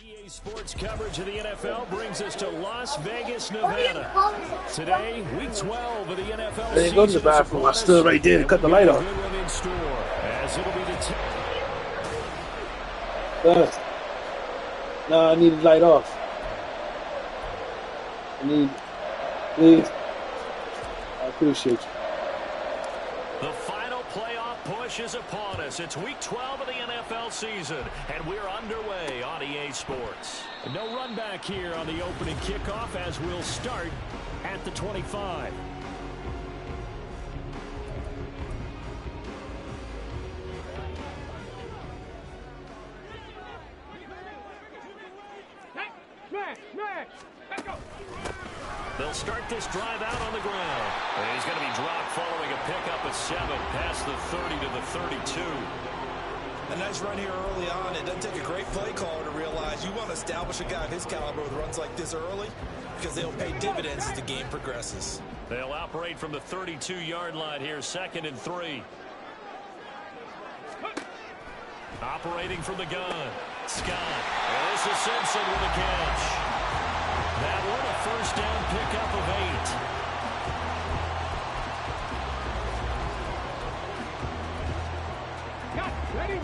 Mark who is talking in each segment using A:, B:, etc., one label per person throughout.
A: EA Sports coverage of the NFL brings us to Las Vegas, Nevada. Today, Week 12 of the NFL
B: season. Go to the bathroom. I stood right there and cut the light off.
A: As it'll be
B: No, I need the light off. Please. I appreciate you.
A: The final playoff push is upon us. It's Week 12 of the NFL season, and we're underway on EA Sports. No run back here on the opening kickoff as we'll start at the 25. They'll start this drive out on the ground. And he's going to be dropped following a pickup of 7 past the 30 to the 32.
C: A nice run here early on. It doesn't take a great play caller to realize you want to establish a guy of his caliber with runs like this early because they'll pay dividends as the game progresses.
A: They'll operate from the 32-yard line here, 2nd and 3. Operating from the gun. Scott. And this is Simpson with a catch. That one a first down pickup of 8.
D: Ready?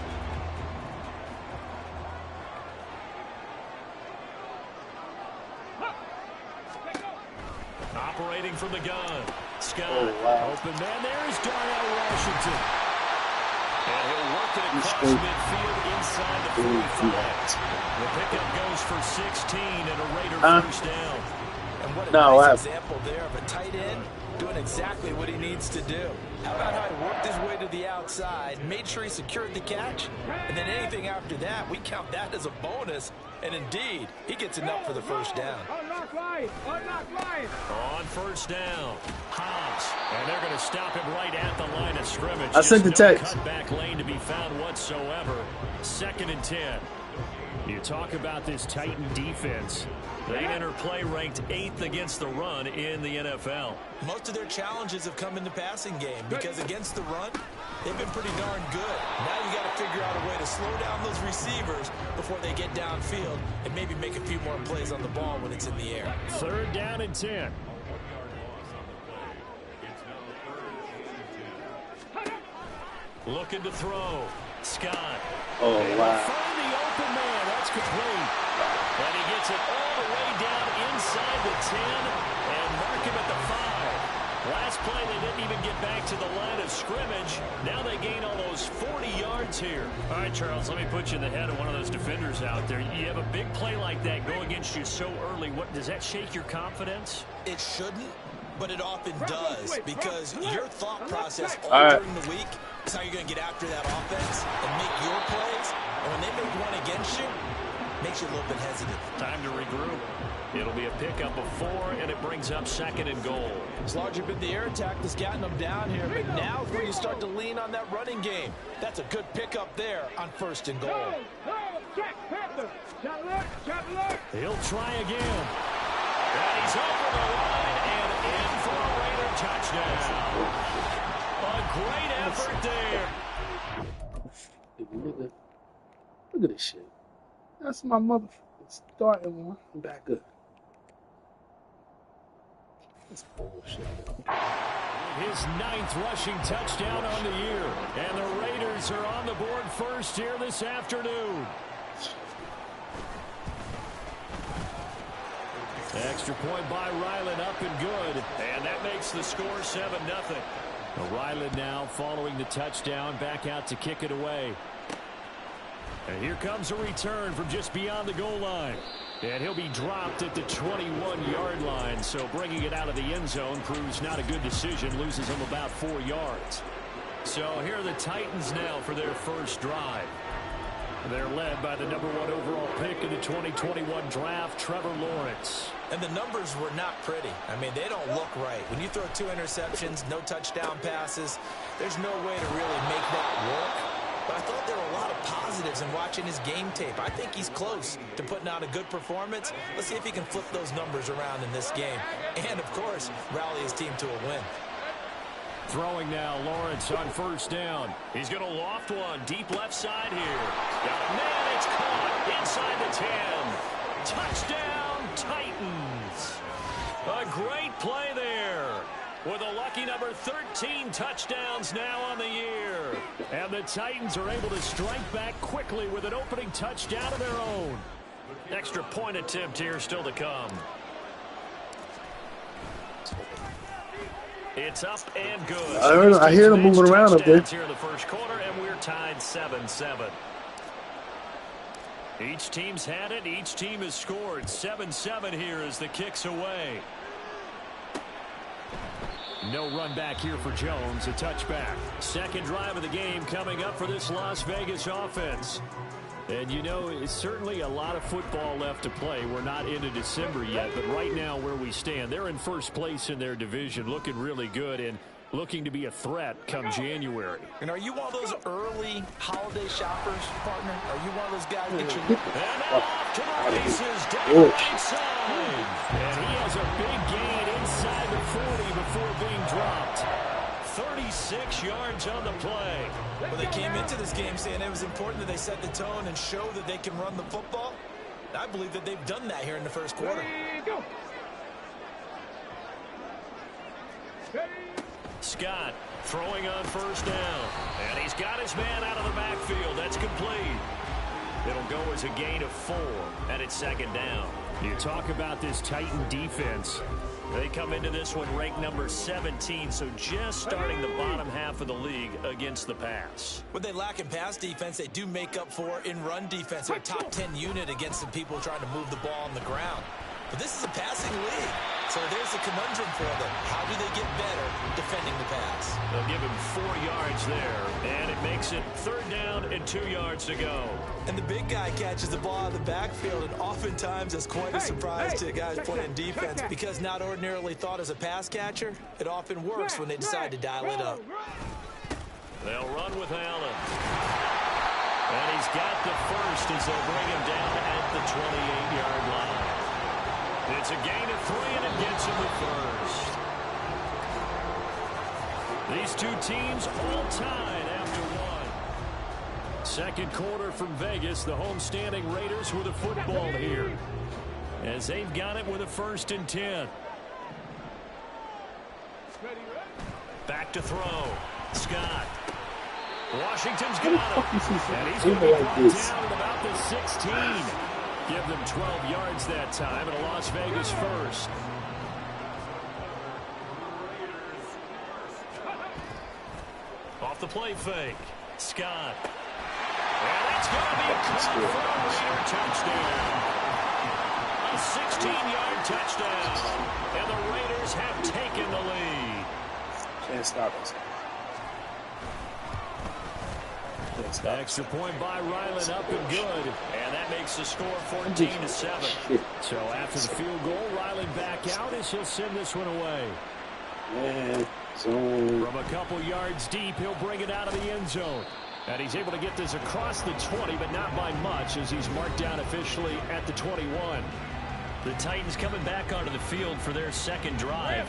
A: Operating from the gun. Scott.
B: Oh, wow.
A: Open man. There's Darnell Washington. And he'll work it across midfield inside the 45. The pickup goes for 16 and a Raider first down.
C: And what a nice example there of a tight end doing exactly what he needs to do. How about how he worked his way to the outside, made sure he secured the catch, and then anything after that, we count that as a bonus. And indeed, he gets enough for the first down.
D: Unlock line!
A: On first down, Hobbs, and they're going to stop him right at the line of scrimmage.
B: I sent the text.
A: Cutback lane to be found whatsoever. 2nd and 10. You talk about this Titan defense. They enter play ranked 8th against the run in the NFL.
C: Most of their challenges have come in the passing game because against the run, they've been pretty darn good. Now you got to figure out a way to slow down those receivers before they get downfield and maybe make a few more plays on the ball when it's in the air.
A: 3rd down and 10. Looking to throw. Scott.
B: Oh, wow.
A: Find the open man. That's complete. And he gets it all the way down inside the 10 and mark him at the 5. Last play, they didn't even get back to the line of scrimmage. Now they gain almost 40 yards here. All right, Charles, let me put you in the head of one of those defenders out there. You have a big play like that go against you so early. What does that shake your confidence?
C: It shouldn't, but it often does because your thought process all during the week is how you're going to get after that offense and make your plays. And when they make one against you, it makes you a little bit hesitant.
A: Time to regroup. It'll be a pickup of 4, and it brings up 2nd and goal.
C: It's largely been the air attack that's gotten them down here, but now is where you start to lean on that running game. That's a good pickup there on 1st and goal.
A: He'll try again. And he's over the line and in for a Raider touchdown. A great effort there.
B: Look at this shit. That's my motherfucking starting one. Back up. That's bullshit.
A: His 9th rushing touchdown on the year. And the Raiders are on the board first here this afternoon. Extra point by Ryland up and good. And that makes the score 7-0. Ryland now following the touchdown back out to kick it away. And here comes a return from just beyond the goal line. And he'll be dropped at the 21-yard line. So bringing it out of the end zone proves not a good decision. Loses him about 4 yards. So here are the Titans now for their first drive. They're led by the #1 overall pick in the 2021 draft, Trevor Lawrence.
C: And the numbers were not pretty. I mean, they don't look right. When you throw 2 interceptions, no touchdown passes, there's no way to really make that work. But I thought there were a lot of positives in watching his game tape. I think he's close to putting out a good performance. Let's see if he can flip those numbers around in this game. And, of course, rally his team to a win.
A: Throwing now, Lawrence on first down. He's going to loft one deep left side here. Got a man, it's caught inside the 10. Touchdown, Titans. A great play there. With a lucky number 13 touchdowns now on the year. And the Titans are able to strike back quickly with an opening touchdown of their own. Extra point attempt here still to come. It's up and good.
B: I hear them moving around up there.
A: Here in the first quarter, and we're tied 7-7. Each team's had it. Each team has scored. 7-7 here as the kick's away. No run back here for Jones. A touchback. Second drive of the game coming up for this Las Vegas offense. And, you know, it's certainly a lot of football left to play. We're not into December yet, but right now where we stand, they're in first place in their division, looking really good and looking to be a threat come January.
C: And are you one of those early holiday shoppers, partner? Are you one of those guys that get your...
A: And now off to the races down the right side. And he has a big gain inside the 40 before being dropped. 36 yards on the play.
C: Well, they came into this game saying it was important that they set the tone and show that they can run the football. I believe that they've done that here in the first quarter.
A: Scott throwing on first down. And he's got his man out of the backfield. That's complete. It'll go as a gain of 4, and it's second down. You talk about this Titan defense. They come into this one ranked number 17, so just starting the bottom half of the league against the pass.
C: What they lack in pass defense, they do make up for in run defense. They're a top 10 unit against some people trying to move the ball on the ground. But this is a passing league, so there's a conundrum for them. How do they get better defending the pass?
A: They'll give him 4 yards there, and it makes it third down and 2 yards to go.
C: And the big guy catches the ball out of the backfield, and oftentimes it's quite a surprise to guys playing defense because not ordinarily thought as a pass catcher, it often works when they decide to dial it up.
A: They'll run with Allen. And he's got the first as they'll bring him down at the 28-yard line. It's a gain of 3, and it gets him the first. These two teams all tied after 1. Second quarter from Vegas. The homestanding Raiders with a football here as they've got it with a 1st and 10. Back to throw. Scott. Washington's got him. And he's going to be brought down at about the 16. Give them 12 yards that time and a Las Vegas first. Off the play fake. Scott. And it's going to be a Raider touchdown. A 16-yard touchdown. And the Raiders have taken the lead.
B: Can't stop us.
A: Extra point by Ryland, up and good. And that makes the score 14-7. So after the field goal, Ryland back out as he'll send this one away.
B: Man,
A: from a couple yards deep, he'll bring it out of the end zone. And he's able to get this across the 20, but not by much as he's marked down officially at the 21. The Titans coming back onto the field for their second drive.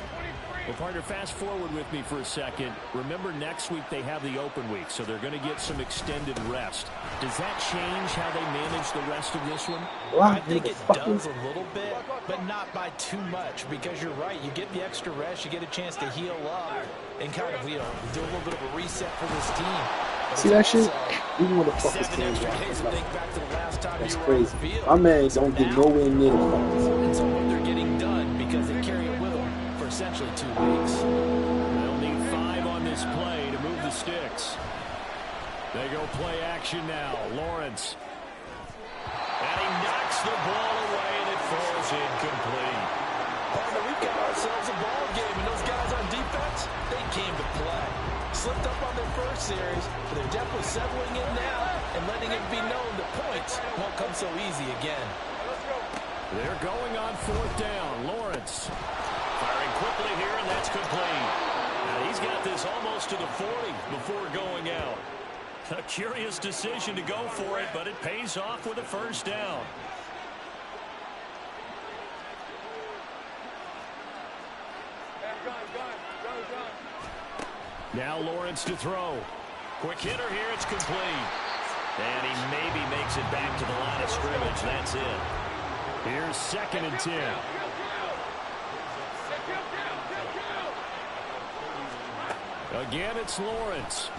A: Well, partner, fast forward with me for a second. Remember, next week they have the open week, so they're going to get some extended rest. Does that change how they manage the rest of this one?
C: I think it does a little bit, but not by too much, because you're right. You get the extra rest, you get a chance to heal up, and kind of, you know, do a little bit of a reset for this team.
B: See that shit? Even when the fuck is going that's crazy. My man don't get nowhere near the fuck.
C: And so what they're getting done because they carry it with them for essentially 2 weeks.
A: They'll need 5 on this play to move the sticks. They go play action now. Lawrence. And he knocks the ball away, and it falls incomplete.
C: Partner, we've got ourselves a ball game, and those guys on defense, they came to play. Slipped up on their first series, but they're definitely settling in now and letting it be known that points won't come so easy again.
A: They're going on 4th down. Lawrence firing quickly here, and that's complete. Now he's got this almost to the 40 before going out. A curious decision to go for it, but it pays off with a 1st down. Now Lawrence to throw. Quick hitter here. It's complete. And he maybe makes it back to the line of scrimmage. That's it. Here's 2nd and 10. Again, it's Lawrence.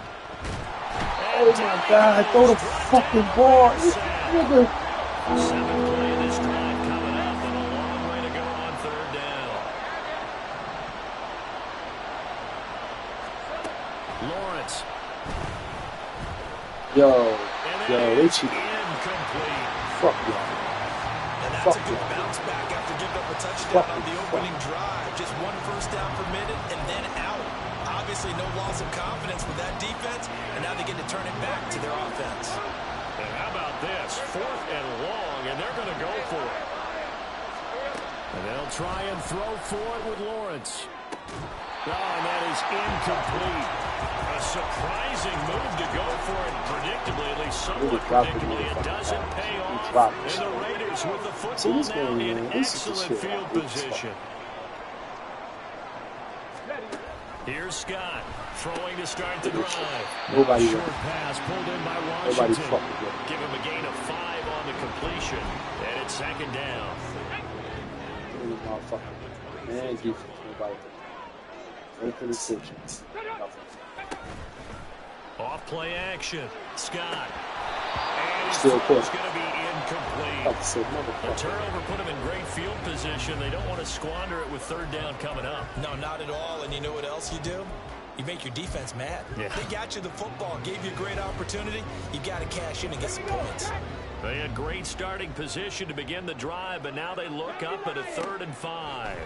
B: Oh, my God. Throw the fucking ball. Nigga.
A: 7 play in this drive coming up, and a long way to go on 3rd down. Lawrence.
B: Yo, they cheated.
A: Incomplete.
B: Fuck y'all.
C: And that's a good bounce back after giving up a touchdown on the opening drive. Just 1 first down per minute and then out. Obviously no loss of confidence with that defense, and now they get to turn it back to their offense.
A: And how about this? 4th and long, and they're going to go for it. And they'll try and throw for it with Lawrence. Oh, and that is incomplete. A surprising move to go for it. Predictably, at least somewhat predictably, it doesn't pay off. And the Raiders with the football now in excellent field position. Here's Scott throwing to start the drive.
B: Nobody
A: short pass pulled in by Washington. Give him a gain of 5 on the completion, and it's 2nd down.
B: Man, defense, nobody. Open receptions.
A: Off play action. Scott. And
B: still
A: it's going to be incomplete. The turnover put him in great field position. They don't want to squander it with 3rd down coming up.
C: No, not at all. And you know what else you do? You make your defense mad.
A: Yeah.
C: They got you the football, gave you a great opportunity. You got to cash in and get some points.
A: They had great starting position to begin the drive, but now they look up at a 3rd and 5.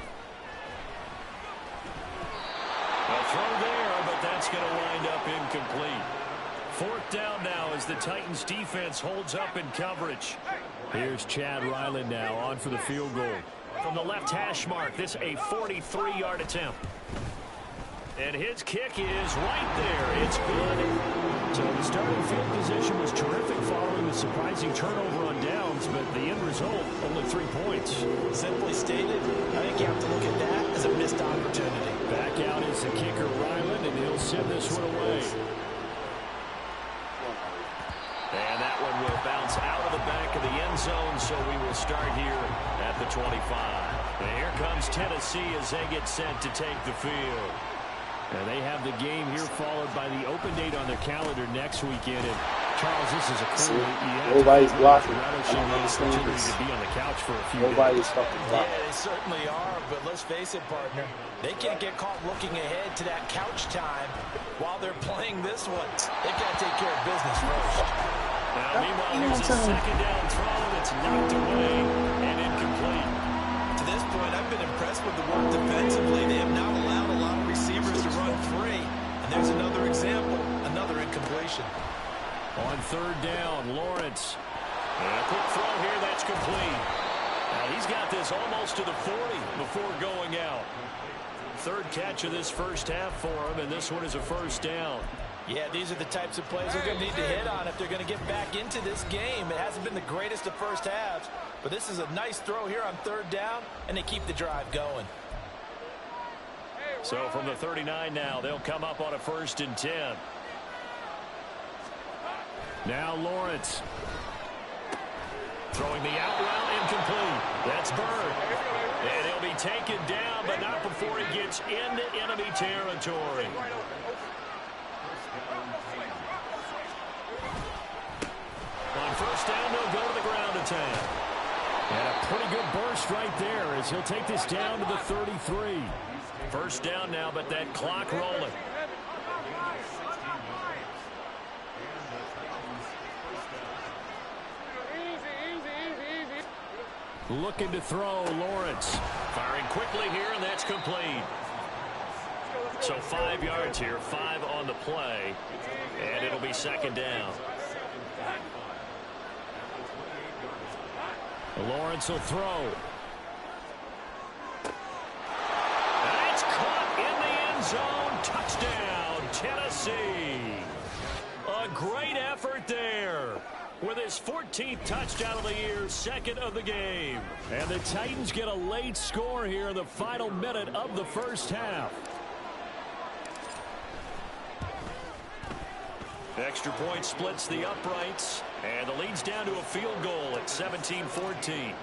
A: A throw there, but that's going to wind up incomplete. 4th down now as the Titans defense holds up in coverage. Here's Chad Ryland now on for the field goal. From the left hash mark, this a 43-yard attempt. And his kick is right there. It's good. So the starting field position was terrific following the surprising turnover on downs, but the end result, only 3 points.
C: Simply stated, I think you have to look at that as a missed opportunity.
A: Back out is the kicker, Ryland, and he'll send this one away. And that one will bounce out of the back of the end zone, so we will start here at the 25. And here comes Tennessee as they get set to take the field. And they have the game here followed by the open date on their calendar next weekend. And Charles, this is a cool.
B: Nobody's blocking. I don't understand
A: this. To be on the couch for a few
B: Nobody's
A: days.
B: fucking blocking.
C: Yeah, they certainly are, but let's face it, partner. They can't get caught looking ahead to that couch time while they're playing this one. They've got to take care of business first.
A: Now, meanwhile, here's a 2nd down throw that's knocked away and incomplete.
C: To this point, I've been impressed with the work defensively. They have not allowed a lot of receivers to run free. And there's another example, another incompletion.
A: On 3rd down, Lawrence. And a quick throw here, that's complete. Now, he's got this almost to the 40 before going out. 3rd catch of this first half for him, and this one is a 1st down.
C: Yeah, these are the types of plays they're going to need to hit on if they're going to get back into this game. It hasn't been the greatest of first halves, but this is a nice throw here on 3rd down, and they keep the drive going.
A: So from the 39 now, they'll come up on a 1st and 10. Now Lawrence. Throwing the out route, incomplete. That's Bird. And he'll be taken down, but not before he gets into enemy territory. On 1st down, they'll go to the ground attack. And a pretty good burst right there as he'll take this down to the 33. 1st down now, but that clock rolling. Looking to throw, Lawrence. Firing quickly here, and that's complete. So 5 yards here, 5 on the play, and it'll be 2nd down. Lawrence will throw. That's caught in the end zone. Touchdown, Tennessee. A great effort there. With his 14th touchdown of the year, 2nd of the game. And the Titans get a late score here in the final minute of the first half. Extra point splits the uprights, and the lead's down to a field goal at 17-14.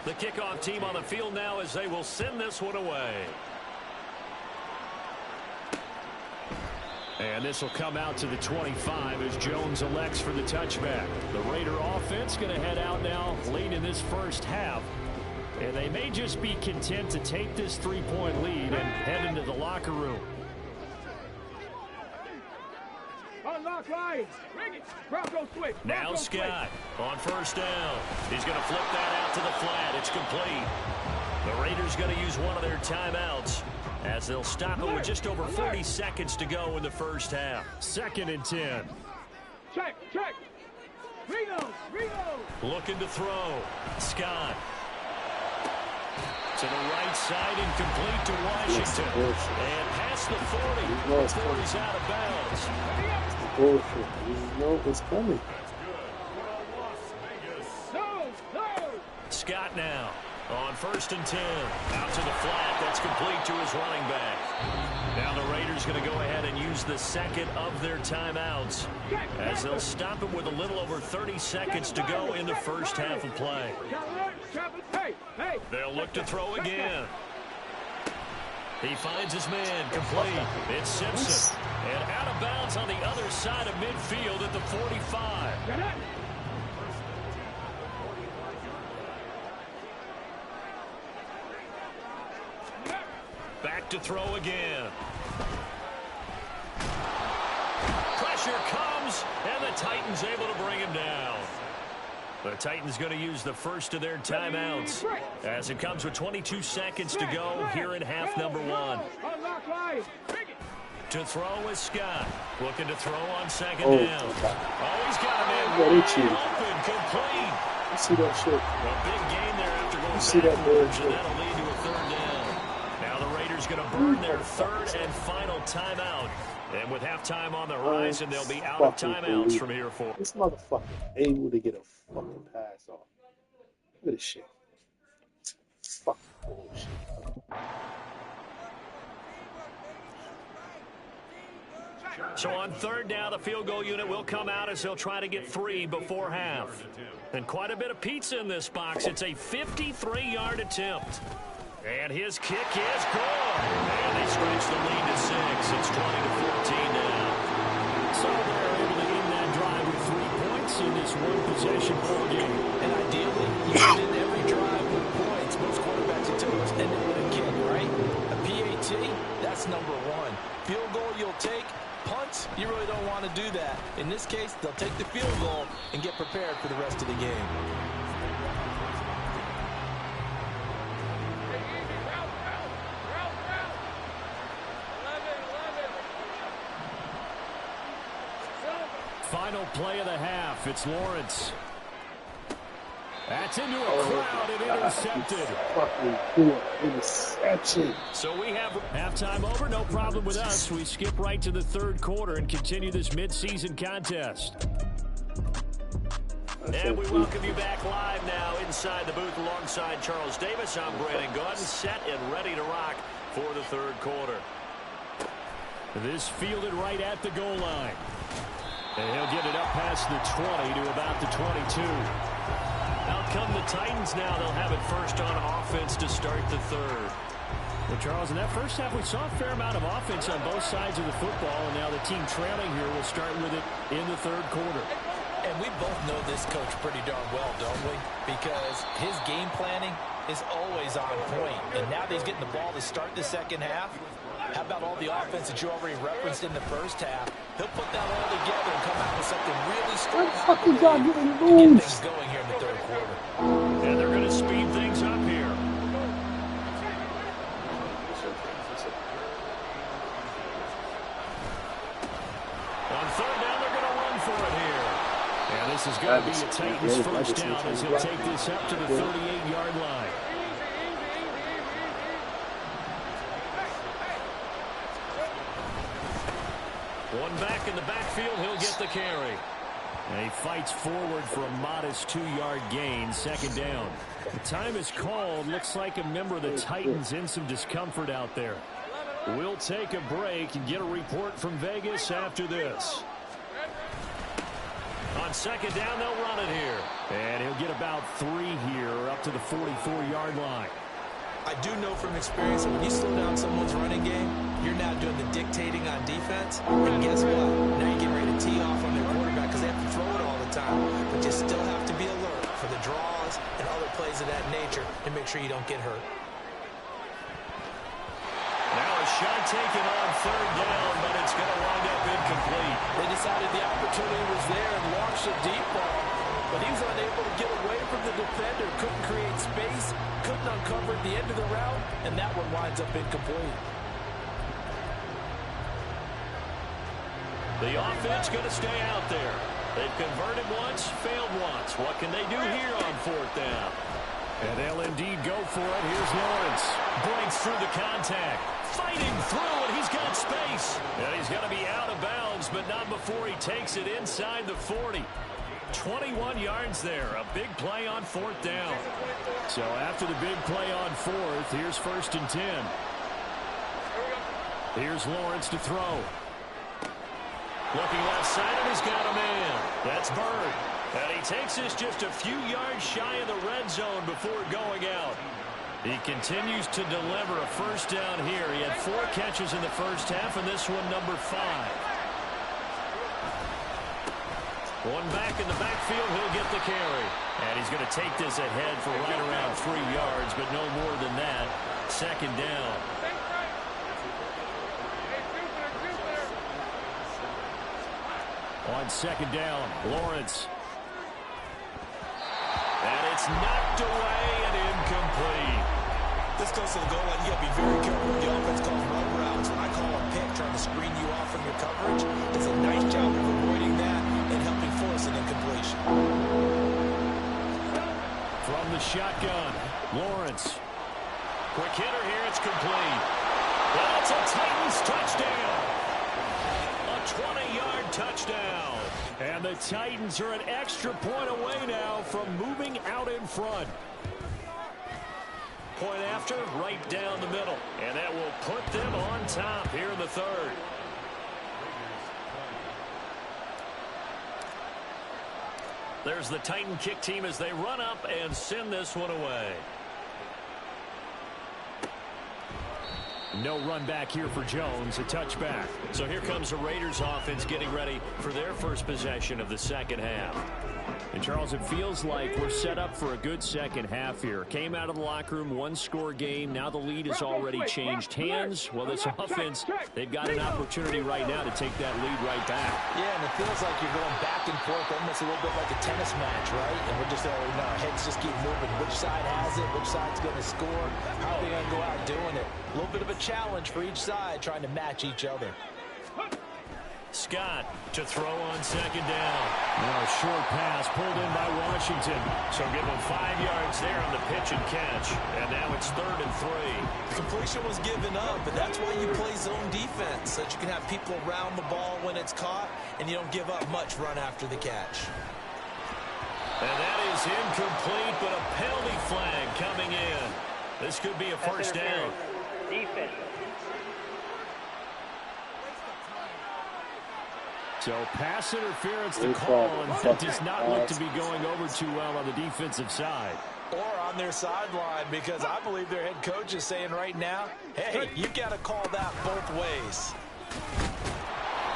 A: The kickoff team on the field now as they will send this one away. And this will come out to the 25 as Jones elects for the touchback. The Raider offense going to head out now late in this first half. And they may just be content to take this 3-point lead and head into the locker room. Now Scott on first down. He's going to flip that out to the flat. It's complete. The Raiders going to use one of their timeouts as they'll stop it with just over 40 seconds to go in the first half. 2nd and 10.
D: Check. Ringo.
A: Looking to throw. Scott. To the right side, incomplete to Washington. And past the 40 before he's out of bounds.
B: Bullshit. You know it's coming.
A: Scott now on 1st and 10. Out to the flat. That's complete to his running back. Now the Raiders going to go ahead and use the second of their timeouts as they'll stop it with a little over 30 seconds to go in the first half of play. They'll look to throw again. He finds his man complete. It's Simpson. And out of bounds on the other side of midfield at the 45. Back to throw again. Pressure comes, and the Titans able to bring him down. The Titans going to use the first of their timeouts as it comes with 22 seconds to go here in half number 1. To throw is Scott. Looking to throw on 2nd down. Oh, he's got him in. Open, complete.
B: You see that shit?
A: A big gain there after going backwards, and that'll lead to a 3rd down. Now the Raiders going to burn their 3rd and final timeout. And with halftime on the horizon, they'll be out of timeouts from here forward.
B: This motherfucker able to get a fucking pass off. Look at this shit. Fucking bullshit.
A: So on 3rd down, the field goal unit will come out as they'll try to get 3 before half. And quite a bit of pizza in this box. It's a 53-yard attempt. And his kick is good. And they stretch the lead to 6. It's 20-14 now. So they're able to end that drive with 3 points in this one-possession ball game.
C: And ideally, you end every drive with points. Most quarterbacks are told us end it with a kick, right? A PAT, that's number 1. Field goal you'll take. Punts, you really don't want to do that. In this case, they'll take the field goal and get prepared for the rest of the game.
A: Final play of the half. It's Lawrence. That's into a crowd and intercepted.
B: Fucking cool interception.
A: So we have halftime over. No problem with us. We skip right to the 3rd quarter and continue this midseason contest. And we welcome you back live now inside the booth alongside Charles Davis. I'm Brandon Gordon, set and ready to rock for the 3rd quarter. This fielded right at the goal line. And he'll get it up past the 20 to about the 22. Out come the Titans now. They'll have it first on offense to start the 3rd. Well, Charles, in that first half, we saw a fair amount of offense on both sides of the football, and now the team trailing here will start with it in the 3rd quarter.
C: And we both know this coach pretty darn well, don't we? Because his game planning is always on point. And now that he's getting the ball to start the 2nd half, how about all the offense that you already referenced in the first half? He'll put that all together and come out with something really strong.
B: What fucking job you gonna
C: to get
B: lose?
C: things going here in the 3rd quarter.
A: And they're going to speed things up here. On 3rd down, they're going to run for it here. And this is going to be a Titans first down as he'll take this up to the 38-yard line. One back in the backfield, he'll get the carry. And he fights forward for a modest 2-yard gain, 2nd down. The time is called. Looks like a member of the Titans in some discomfort out there. We'll take a break and get a report from Vegas after this. on second down, they'll run it here. And he'll get about 3 here up to the 44-yard line.
C: I do know from experience that when you slow down someone's running game, you're now doing the dictating on defense. And guess what? Now you're getting ready to tee off on their quarterback because they have to throw it all the time. But you still have to be alert for the draws and other plays of that nature to make sure you don't get hurt.
A: Now a shot taken on third down, but it's going to wind up incomplete.
E: They decided the opportunity was there and launched a deep ball, but he was unable to get away from the defender, couldn't create space, couldn't uncover at the end of the route, and that one winds up incomplete.
A: The offense going to stay out there. They've converted once, failed once. What can they do here on fourth down? And they'll indeed go for it. Here's Lawrence. Breaks through the contact. Fighting through, and he's got space. And he's going to be out of bounds, but not before he takes it inside the 40. 21 yards there. A big play on fourth down. So after the big play on fourth, here's 1st and 10. Here's Lawrence to throw. Looking left side, and he's got a man. That's Bird. And he takes this just a few yards shy of the red zone before going out. He continues to deliver a first down here. He had 4 catches in the first half, and this one number 5. One back in the backfield, he'll get the carry. And he's going to take this ahead for right around 3 yards, but no more than that. Second down. On second down, Lawrence. And it's knocked away and incomplete.
C: This goes to the goal line. You got to be very careful when the offense calls run routes. When I call a pick trying to screen you off from your coverage, does a nice job of avoiding that and helping force an incompletion.
A: From the shotgun, Lawrence. Quick hitter here, it's complete. Well, it's a Titans touchdown. A 20-yard touchdown. And the Titans are an extra point away now from moving out in front. Point after, right down the middle. And that will put them on top here in the third. There's the Titan kick team as they run up and send this one away. No run back here for Jones, a touchback. So here comes the Raiders offense getting ready for their first possession of the second half. And Charles, it feels like we're set up for a good second half here. Came out of the locker room, 1-score game. Now the lead has already changed hands. Well, this offense, they've got an opportunity right now to take that lead right back.
E: Yeah, and it feels like you're going back and forth almost a little bit like a tennis match, right? And we're just, our heads just keep moving. Which side has it? Which side's going to score? How are they going to go out doing it? A little bit of a challenge for each side trying to match each other.
A: Scott to throw on second down. Now a short pass pulled in by Washington. So give him 5 yards there on the pitch and catch. And now it's 3rd and 3.
C: The completion was given up, but that's why you play zone defense, so that you can have people around the ball when it's caught, and you don't give up much run after the catch.
A: And that is incomplete, but a penalty flag coming in. This could be a first down.
F: Defense.
A: So pass interference to call, and that does not look to be going over too well on the defensive side.
E: Or on their sideline, because I believe their head coach is saying right now, hey, you've got to call that both ways.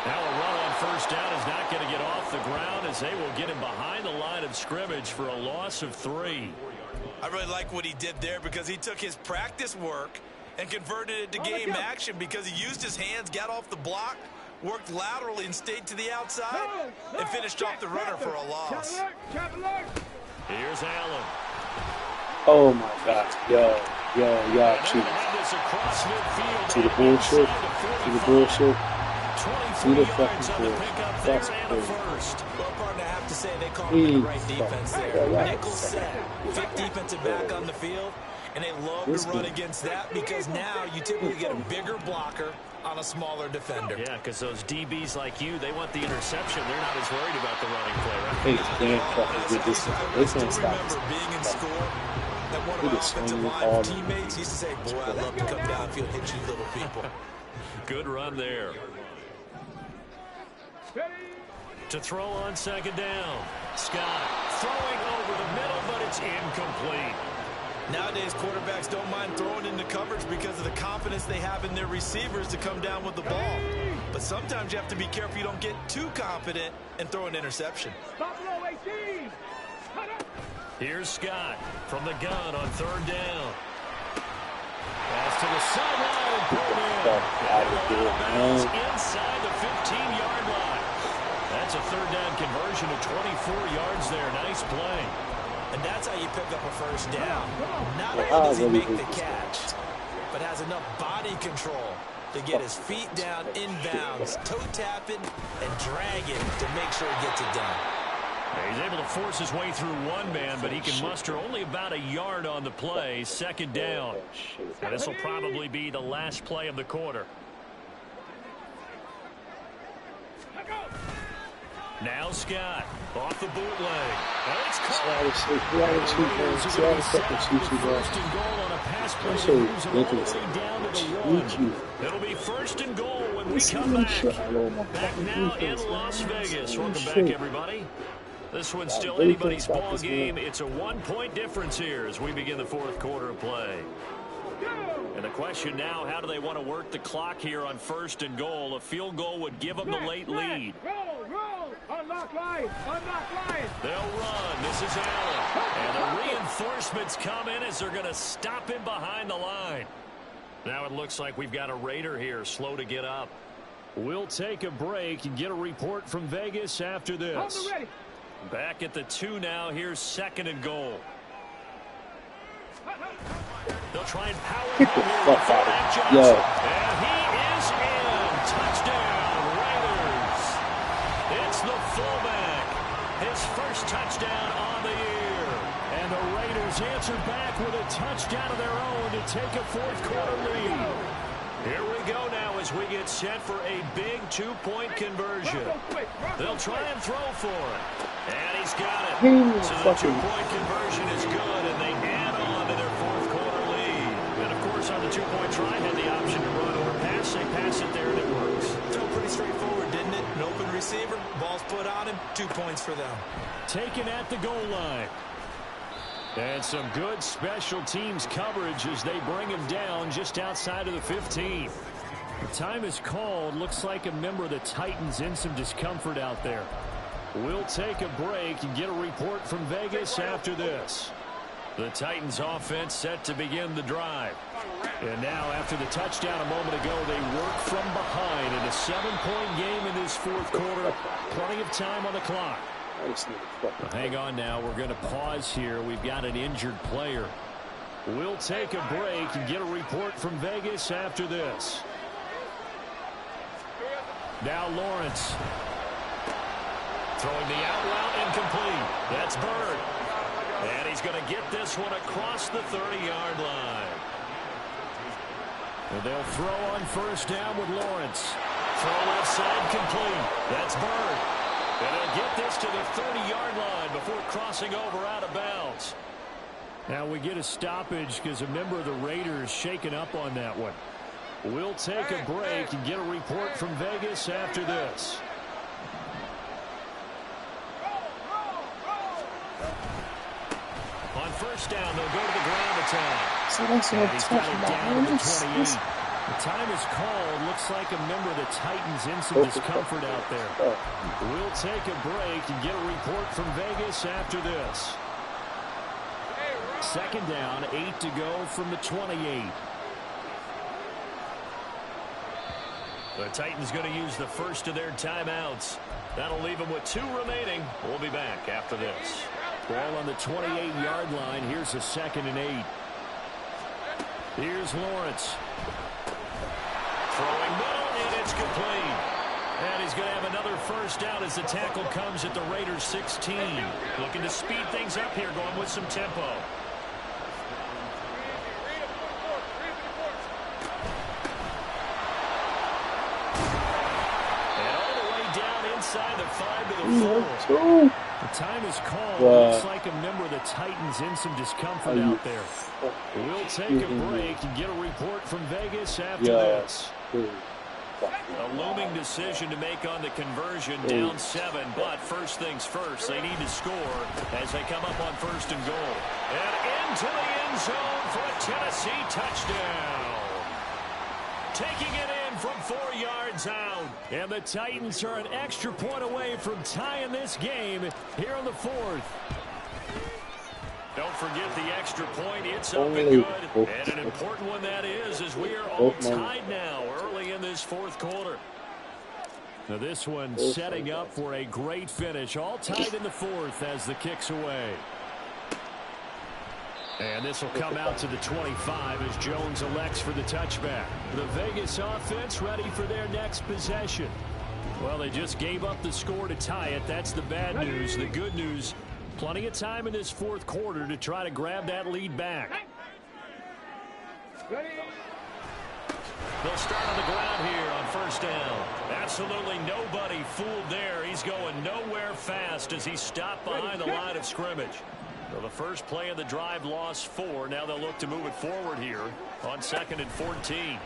A: Now a run on first down is not going to get off the ground as they will get him behind the line of scrimmage for a loss of 3.
C: I really like what he did there because he took his practice work and converted it to game action because he used his hands, got off the block, worked laterally and stayed to the outside, and finished off the runner for a loss.
A: Here's Allen.
B: Oh my God. Y'all cheating. See the bullshit? See the bullshit? See the fucking bullshit. That's crazy.
C: Well, partner, I have to say they called the right defense there. Nickel set, fifth defensive back on the field, and they love to run against that because now you typically get a bigger blocker on a smaller defender.
A: Yeah, because those DBs like you, they want the interception. They're not as worried about the running play, right?
B: Hey, damn fucking good distance. They can't stop us.
C: Being in score, that one of our offensive line teammates used to say, boy, I love to come downfield, hit you little people.
A: Good run there. To throw on second down. Scott throwing over the middle, but it's incomplete.
C: Nowadays, quarterbacks don't mind throwing into coverage because of the confidence they have in their receivers to come down with the ball. But sometimes you have to be careful you don't get too confident and throw an interception.
A: Here's Scott from the gun on third down. Pass to the sideline. Inside the 15-yard line. That's a third down conversion of 24 yards there. Nice play.
C: And that's how you pick up a first down. Not only does he make the catch, but has enough body control to get his feet down inbounds, toe tapping, and dragging to make sure he gets it done.
A: He's able to force his way through one man, but he can muster only about a yard on the play. Second down. And this will probably be the last play of the quarter. Now Scott off the bootleg. It's caught. First and goal on a pass play that moves him all the way down to the one. It'll be first and goal when we come back. Back now in Las Vegas. Welcome back, everybody. This one's still anybody's ball game. It's a one-point difference here as we begin the fourth quarter of play. And the question now, how do they want to work the clock here on first and goal? A field goal would give them the late lead.
D: Roll. Unlock line.
A: They'll run. This is Allen. And the reinforcements come in as they're going to stop him behind the line. Now it looks like we've got a Raider here, slow to get up. We'll take a break and get a report from Vegas after this. Back at the 2 now. Here's second and goal. They'll try and power home here with Matt Johnson. And he is in. Touchdown, Raiders. It's the fullback. His first touchdown on the year. And the Raiders answer back with a touchdown of their own to take a fourth quarter lead. Here we go now as we get set for a big two-point conversion. They'll try and throw for it. And he's got it. So the two-point conversion is good, and they add on to their fourth quarter lead. And, of course, on the two-point try, had the option to run or pass. They pass it there, and it works.
C: Felt pretty straightforward, didn't it? An open receiver, ball's put on him, 2 points for them.
A: Taken at the goal line. And some good special teams coverage as they bring him down just outside of the 15. The time is called. Looks like a member of the Titans in some discomfort out there. We'll take a break and get a report from Vegas after this. The Titans offense set to begin the drive. And now after the touchdown a moment ago, they work from behind in a 7-point game in this fourth quarter. Plenty of time on the clock. Hang on now. We're going to pause here. We've got an injured player. We'll take a break and get a report from Vegas after this. Now Lawrence. Throwing the out route incomplete. That's Bird. And he's going to get this one across the 30-yard line. And they'll throw on first down with Lawrence. Throw left side complete. That's Bird. And he'll get this to the 30-yard line before crossing over out of bounds. Now we get a stoppage because a member of the Raiders shaken up on that one. We'll take a break and get a report from Vegas after this. On first down, they'll go to the ground attack.
B: So that's
A: and he's got it down to the 28. The time is called. Looks like a member of the Titans in some discomfort out there. We'll take a break and get a report from Vegas after this. Second down, 8 to go from the 28. The Titans going to use the first of their timeouts. That'll leave them with 2 remaining. We'll be back after this. Ball on the 28-yard line. Here's a 2nd and 8. Here's Lawrence. Throwing middle, and it's complete. And he's going to have another first down as the tackle comes at the Raiders 16. Looking to speed things up here, going with some tempo. And all the way down inside the 5 to the 4. The time is called. Looks like a member of the Titans in some discomfort out there. We'll take a break and get a report from Vegas after this. A looming decision to make on the conversion, down 7. But first things first, they need to score as they come up on 1st and goal. And into the end zone for a Tennessee touchdown. Taking it in from 4 yards out. And the Titans are an extra point away from tying this game here in the 4th. Don't forget the extra point. It's up and good. And an important one that is, as we are all tied now early in this 4th quarter. Now this one setting up for a great finish. All tied in the 4th as the kick's away. And this will come out to the 25 as Jones elects for the touchback. The Vegas offense ready for their next possession. Well, they just gave up the score to tie it. That's the bad news. The good news, plenty of time in this 4th quarter to try to grab that lead back. They'll start on the ground here on 1st down. Absolutely nobody fooled there. He's going nowhere fast as he stopped behind the line of scrimmage. So the first play of the drive lost 4. Now they'll look to move it forward here on 2nd and 14.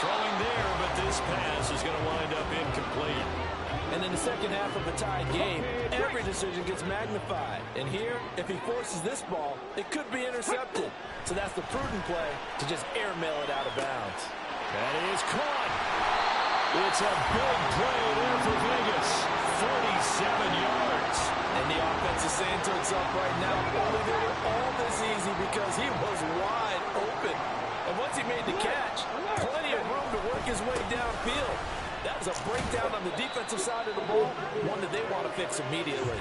A: Throwing there, but this pass is going to wind up incomplete.
E: And in the second half of a tied game, every decision gets magnified. And here, if he forces this ball, it could be intercepted. So that's the prudent play to just airmail it out of bounds.
A: That is caught. It's a big play there for Vegas. 47 yards.
E: And the offense is saying to itself right now, only they were all this easy because he was wide open. And once he made the catch, plenty of room to work his way downfield. That was a breakdown on the defensive side of the ball, one that they want to fix immediately.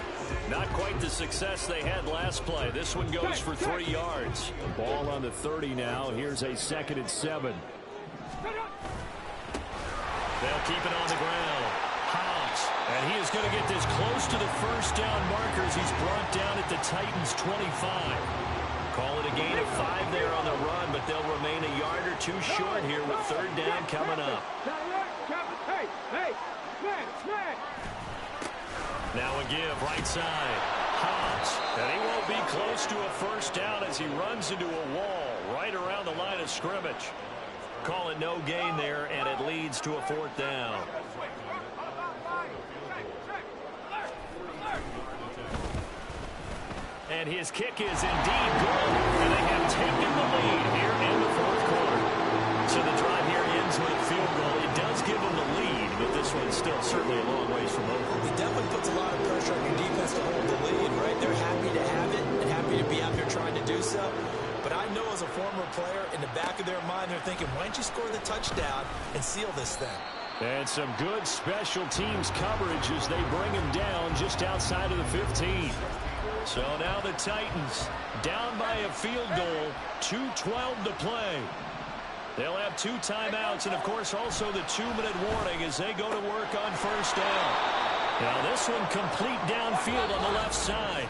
A: Not quite the success they had last play. This one goes for 3 yards. The ball on the 30 now. Here's a 2nd and 7. They'll keep it on the ground. Hobbs, and he is going to get this close to the 1st down markers. He's brought down at the Titans' 25. Call it a gain of 5 there on the run, but they'll remain a yard or 2 short here with 3rd down coming up. Now a give, right side. Hobbs, and he won't be close to a 1st down as he runs into a wall right around the line of scrimmage. Call it no gain there, and it leads to a 4th down. And his kick is indeed good, and they have taken the lead here in the 4th quarter. So the drive here ends with a field goal. It does give them the lead, but this one's still certainly a long ways from over.
C: It definitely puts a lot of pressure on your defense to hold the lead, right? They're happy to have it and happy to be out there trying to do so. But I know as a former player, in the back of their mind, they're thinking, why don't you score the touchdown and seal this thing?
A: And some good special teams coverage as they bring him down just outside of the 15. So now the Titans down by a field goal, 2:12 to play. They'll have 2 timeouts and, of course, also the 2-minute warning as they go to work on 1st down. Now this one complete downfield on the left side.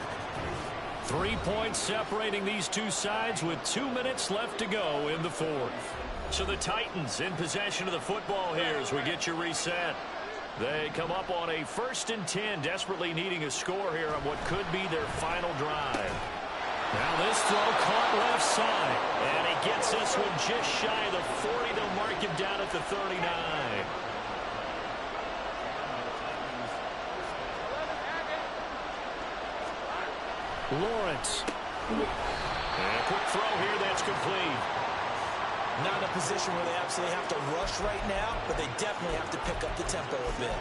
A: 3 points separating these two sides with 2 minutes left to go in the 4th. So the Titans in possession of the football here as we get you reset. They come up on a 1st and 10, desperately needing a score here on what could be their final drive. Now this throw caught left side, and he gets this one just shy of the 40. They'll mark him down at the 39. Lawrence. And a quick throw here that's complete.
C: Not in a position where they absolutely have to rush right now, but they definitely have to pick up the tempo a bit.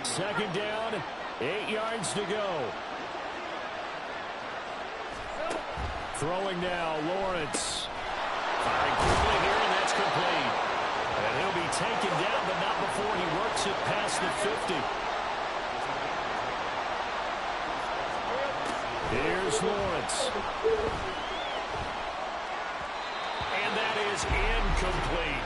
A: 2nd down, 8 yards to go. Throwing now, Lawrence. Firing quickly here, and that's complete. And he'll be taken down, but not before he works it past the 50. Here's Lawrence. And that is incomplete.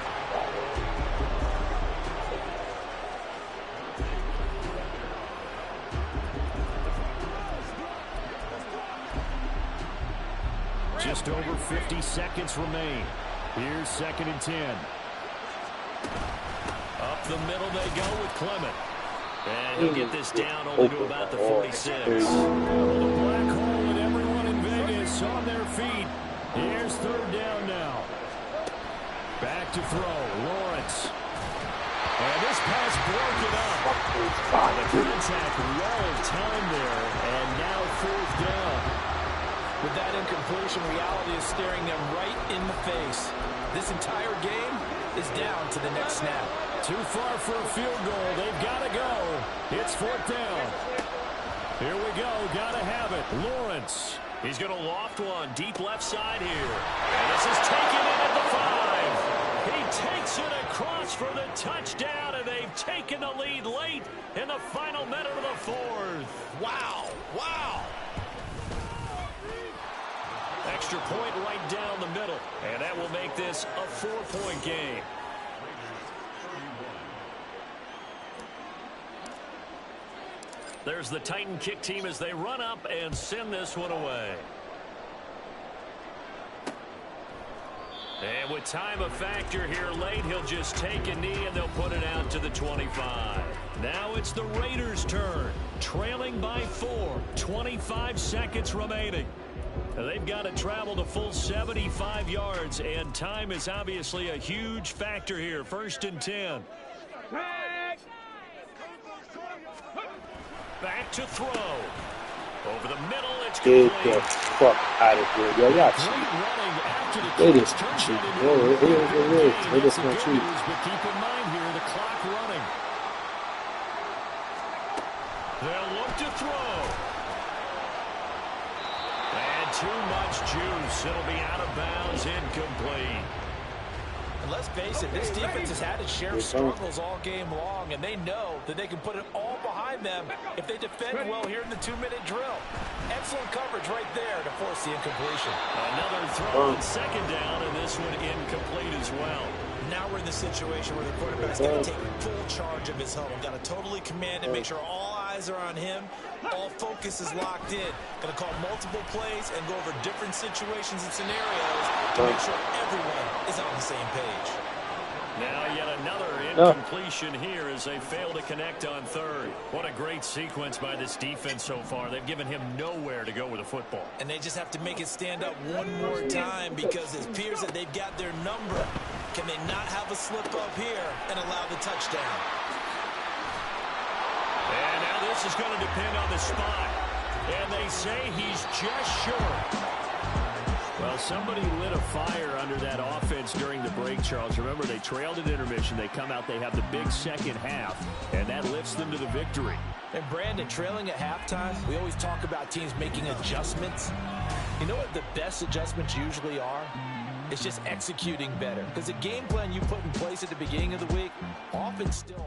A: Just over 50 seconds remain. Here's 2nd and 10. Up the middle they go with Clement. And he'll get this down only to about the 46. Well, the black hole and everyone in Vegas on their feet Here's third down now. Back to throw. Lawrence. And this pass broken up. The contact well time there. And now fourth down.
E: With that incompletion, reality is staring them right in the face. This entire game is down to the next snap.
A: Too far for a field goal. They've got to go. It's fourth down. Here we go. Got to have it. Lawrence. He's going to loft one deep left side here. And this is taken in at the 5. He takes it across for the touchdown, and they've taken the lead late in the final minute of the fourth.
C: Wow. Wow.
A: Extra point right down the middle. And that will make this a 4-point game. There's the Titan kick team as they run up and send this one away. And with time a factor here late, he'll just take a knee and they'll put it out to the 25. Now it's the Raiders' turn. Trailing by 4. 25 seconds remaining. They've got to travel the full 75 yards, and time is obviously a huge factor here. 1st and 10. Back to throw. Over the middle, it's complete.
B: Get the fuck out of here, yo. Y'all cheat. It is cheat. It is not cheat.
A: But keep in mind here, the clock running. They'll look to throw. And too much juice. It'll be out of bounds, incomplete.
E: And let's face it, this defense has had its share of struggles all game long, and they know that they can put it all behind them if they defend well here in the 2-minute drill. Excellent coverage right there to force the incompletion.
A: Another throw on second down, and this one incomplete as well.
C: Now we're in the situation where the quarterback's got to take full charge of his huddle. Got to totally command and make sure all eyes are on him. All focus is locked in. Got to call multiple plays and go over different situations and scenarios to make sure everyone is on the same page.
A: Now yet another incompletion here as they fail to connect on third. What a great sequence by this defense so far. They've given him nowhere to go with the football.
C: And they just have to make it stand up one more time because it appears that they've got their number. Can they not have a slip up here and allow the touchdown?
A: And now this is going to depend on the spot. And they say he's just short. Well, somebody lit a fire under that offense during the break, Charles. Remember, they trailed at intermission. They come out, they have the big second half, and that lifts them to the victory.
E: And Brandon, trailing at halftime, we always talk about teams making adjustments. You know what the best adjustments usually are? It's just executing better. Because the game plan you put in place at the beginning of the week often still...